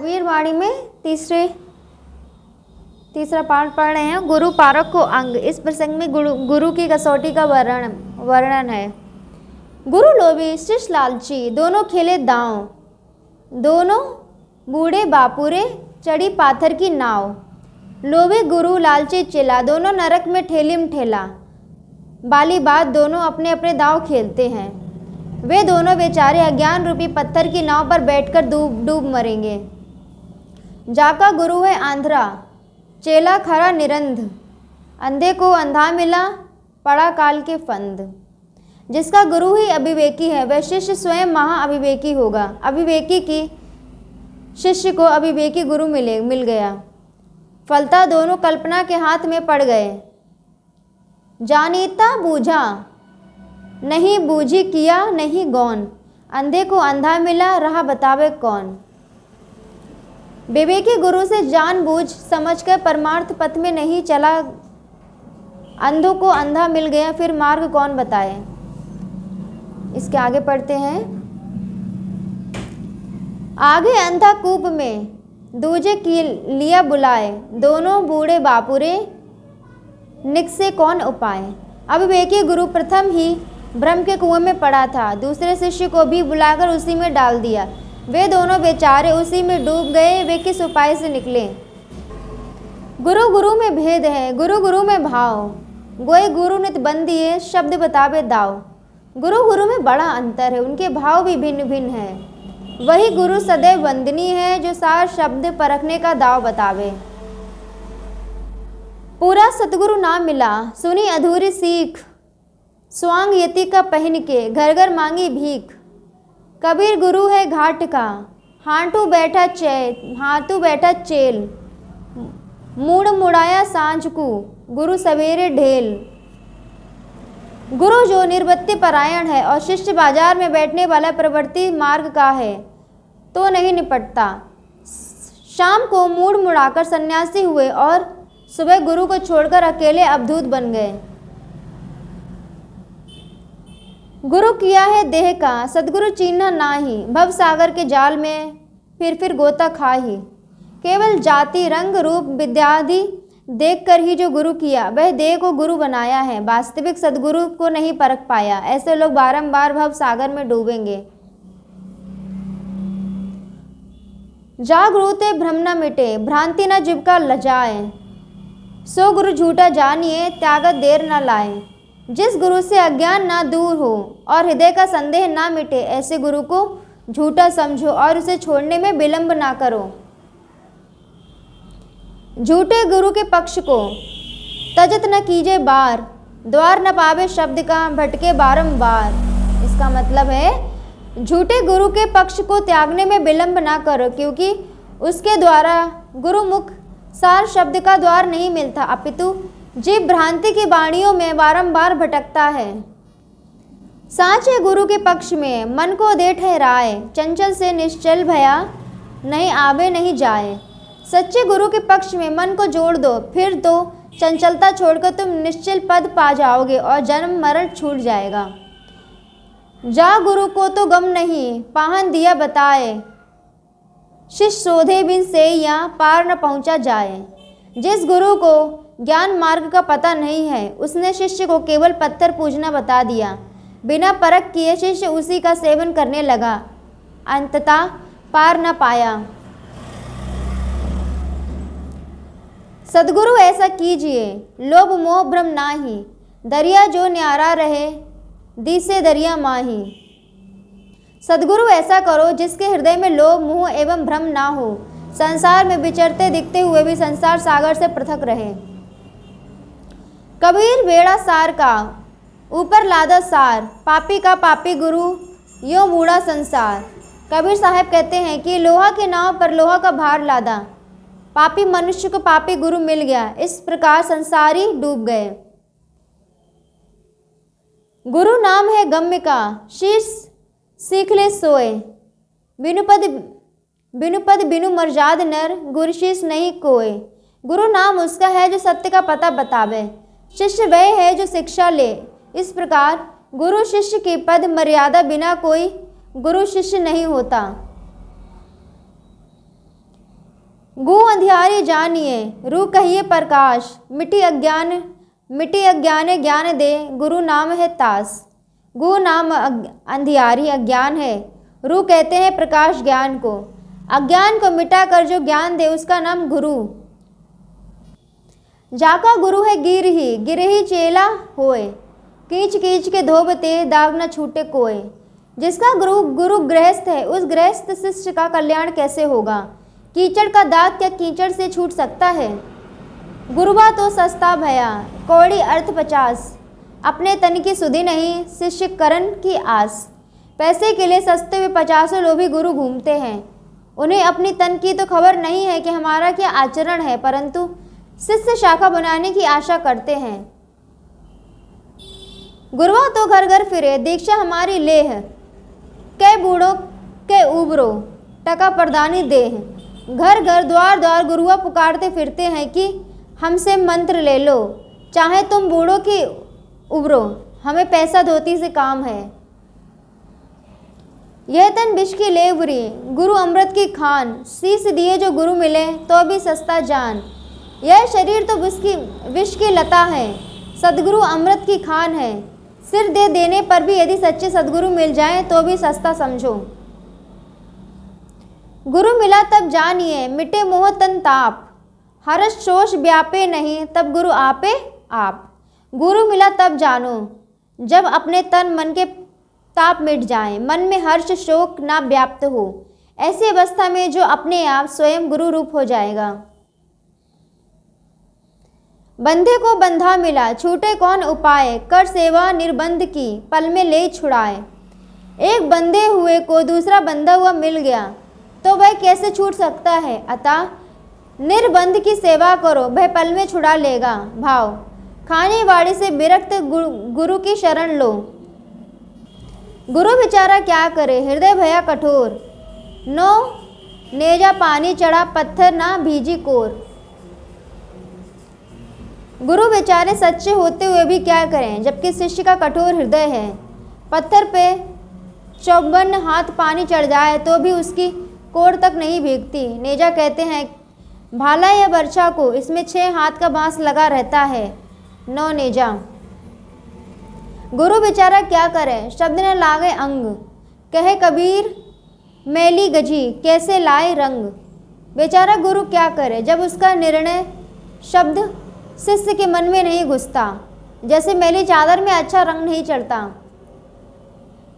कबीर वाणी में तीसरा पाठ पढ़ रहे हैं। गुरु पारक को अंग। इस प्रसंग में गुरु की कसौटी का वर्णन है। गुरु लोभी शिष्य लालची, दोनों खेले दांव, दोनों बूढ़े बापुरे चढ़ी पाथर की नाव। लोभी गुरु लालची चेला, दोनों नरक में ठेलीम ठेला। बाली बात दोनों अपने अपने दांव खेलते हैं। वे दोनों बेचारे अज्ञान रूपी पत्थर की नाव पर बैठकर डूब मरेंगे। जाका गुरु है आंधरा, चेला खरा निरंध। अंधे को अंधा मिला, पड़ा काल के फंद। जिसका गुरु ही अविवेकी है, वह शिष्य स्वयं महा अविवेकी होगा। अविवेकी की शिष्य को अविवेकी गुरु मिल गया। फलता दोनों कल्पना के हाथ में पड़ गए। जानीता बूझा नहीं, बूझी किया नहीं गौन। अंधे को अंधा मिला, राह बतावे कौन। विवेकी गुरु से जानबूझ समझकर परमार्थ पथ में नहीं चला, अंधों को अंधा मिल गया, फिर मार्ग कौन बताए। इसके आगे पढ़ते हैं। आगे अंधा कूप में, दूजे की लिया बुलाए। दोनों बूढ़े बापुरे, निकसे कौन उपाय। अविवेकी गुरु प्रथम ही भ्रम के कुएं में पड़ा था, दूसरे शिष्य को भी बुलाकर उसी में डाल दिया। वे दोनों बेचारे उसी में डूब गए, वे किस उपाय से निकले। गुरु गुरु में भेद है, गुरु गुरु में भाव। गोए गुरु नित बंदिए, शब्द बतावे दाव। गुरु गुरु में बड़ा अंतर है, उनके भाव भी भिन्न भिन्न है। वही गुरु सदैव वंदनीय है, जो सार शब्द परखने का दाव बतावे। पूरा सतगुरु ना मिला, सुनी अधूरी सीख। स्वांग यति का पहन के, घर घर मांगी भीख। कबीर गुरु है घाट का, हाथू बैठा चेल। मूड मुड़ाया सांझ को, गुरु सवेरे ढेल। गुरु जो निर्वृत्ति परायण है और शिष्य बाजार में बैठने वाला प्रवृत्ति मार्ग का है, तो नहीं निपटता। शाम को मूड मुड़ाकर सन्यासी हुए और सुबह गुरु को छोड़कर अकेले अवधूत बन गए। गुरु किया है देह का, सदगुरु चीन्हा नाही। भव सागर के जाल में फिर गोता खाही। केवल जाति रंग रूप विद्यादि देखकर ही जो गुरु किया, वह देह को गुरु बनाया है, वास्तविक सदगुरु को नहीं परख पाया। ऐसे लोग बारंबार भव सागर में डूबेंगे। जागरूते भ्रम न मिटे, भ्रांति न जीविका लजाए। सो गुरु झूठा जानिए, त्यागत देर न लाए। जिस गुरु से अज्ञान ना दूर हो और हृदय का संदेह ना मिटे, ऐसे गुरु को झूठा समझो और उसे छोड़ने में विलंब ना करो। झूठे गुरु के पक्ष को तजत न कीजे बार, द्वार न पावे शब्द का भटके बारंबार। इसका मतलब है झूठे गुरु के पक्ष को त्यागने में विलंब ना करो, क्योंकि उसके द्वारा गुरुमुख सार शब्द का द्वार नहीं मिलता, अपितु जीव भ्रांति की वाणियों में बारंबार भटकता है। साचे गुरु के पक्ष में मन को दे ठहराए, चंचल से निश्चल भया नहीं आवे नहीं जाए। सच्चे गुरु के पक्ष में मन को जोड़ दो, फिर तो चंचलता छोड़कर तुम निश्चल पद पा जाओगे और जन्म मरण छूट जाएगा। जा गुरु को तो गम नहीं, पाहन दिया बताए। शिष्य शोधे बिन से या पार न पहुंचा जाए। जिस गुरु को ज्ञान मार्ग का पता नहीं है, उसने शिष्य को केवल पत्थर पूजना बता दिया। बिना परख किए शिष्य उसी का सेवन करने लगा, अंततः पार न पाया। सद्गुरु ऐसा कीजिए, लोभ मोह भ्रम नाही। दरिया जो न्यारा रहे, दिसे दरिया माही। सद्गुरु ऐसा करो जिसके हृदय में लोभ मोह एवं भ्रम ना हो, संसार में विचरते दिखते हुए भी संसार सागर से पृथक रहे। कबीर बेड़ा सार का, ऊपर लादा सार। पापी का पापी गुरु, यो बूढ़ा संसार। कबीर साहब कहते हैं कि लोहा की नाव पर लोहा का भार लादा, पापी मनुष्य को पापी गुरु मिल गया, इस प्रकार संसारी डूब गए। गुरु नाम है गम्य का, शीश सीख ले सोए। बिनु पद बिनु मर्याद नर, गुरु शीश नहीं कोय। गुरु नाम उसका है जो सत्य का पता बतावे, शिष्य वह है जो शिक्षा ले। इस प्रकार गुरु शिष्य की पद मर्यादा बिना कोई गुरु शिष्य नहीं होता। गु अंधियारी जानिए, रू कहिए प्रकाश, मिटी अज्ञान ज्ञान दे, गुरु नाम है तास। गु नाम अंधियारी अज्ञान है, रू कहते हैं प्रकाश ज्ञान को। अज्ञान को मिटा कर जो ज्ञान दे उसका नाम गुरु। जाका गुरु है गिरही चेला होए, कीच कीच के धोबते दाग न छूटे कोय। जिसका गुरु गृहस्थ है, उस गृहस्थ शिष्य का कल्याण कैसे होगा? कीचड़ का दाग क्या कीचड़ से छूट सकता है? गुरुवा तो सस्ता भया, कौड़ी अर्थ 50, अपने तन की सुधि नहीं, शिष्य करण की आस। पैसे के लिए सस्ते हुए 50 लोभी गुरु घूमते हैं। उन्हें अपनी तन की तो खबर नहीं है कि हमारा क्या आचरण है, परंतु शिष्य शाखा बनाने की आशा करते हैं। गुरुवा तो घर घर फिरे, दीक्षा हमारी लेह, कै बूढ़ों के उबरो, टका प्रदानी देह। घर घर द्वार द्वार गुरुआ पुकारते फिरते हैं कि हमसे मंत्र ले लो, चाहे तुम बूढ़ों की उबरो, हमें पैसा धोती से काम है। यह तन विष की लेवरी, गुरु अमृत की खान, शीश दिए जो गुरु मिले तो भी सस्ता जान। यह शरीर तो विष की लता है, सदगुरु अमृत की खान है। सिर दे देने पर भी यदि सच्चे सदगुरु मिल जाएं तो भी सस्ता समझो। गुरु मिला तब जानिए, मिटे मोह तन ताप, हर्ष शोष व्यापे नहीं, तब गुरु आपे आप। गुरु मिला तब जानो, जब अपने तन मन के ताप मिट जाए, मन में हर्ष शोक ना व्याप्त हो। ऐसी अवस्था में जो अपने आप स्वयं गुरु रूप हो जाएगा। बंधे को बंधा मिला, छूटे कौन उपाय, कर सेवा निर्बंध की, पल में ले छुड़ाए। एक बंधे हुए को दूसरा बंधा हुआ मिल गया तो वह कैसे छूट सकता है? अतः निर्बंध की सेवा करो, वह पल में छुड़ा लेगा। भाव, खाने वाड़ी से विरक्त गुरु की शरण लो। गुरु बेचारा क्या करे, हृदय भया कठोर, नो नेजा पानी चढ़ा, पत्थर ना भीजी कोर। गुरु बेचारे सच्चे होते हुए भी क्या करें, जबकि शिष्य का कठोर हृदय है। पत्थर पे 54 हाथ पानी चढ़ जाए तो भी उसकी कोर तक नहीं भीगती। नेजा कहते हैं भाला या बर्छा को, इसमें 6 हाथ का बांस लगा रहता है। 9 नेजा। गुरु बेचारा क्या करे, शब्द न लागे अंग, कहे कबीर मैली गजी, कैसे लाए रंग। बेचारा गुरु क्या करे, जब उसका निर्णय शब्द शिष्य के मन में नहीं घुसता, जैसे मैली चादर में अच्छा रंग नहीं चढ़ता।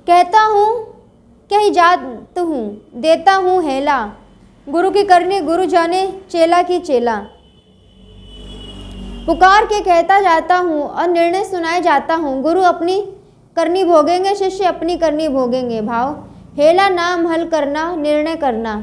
कहता हूँ कहीं जात हूँ, देता हूँ हेला, गुरु की करनी गुरु जाने, चेला की चेला। पुकार के कहता जाता हूँ और निर्णय सुनाए जाता हूँ, गुरु अपनी करनी भोगेंगे, शिष्य अपनी करनी भोगेंगे। भाव, हेला नाम हल करना, निर्णय करना।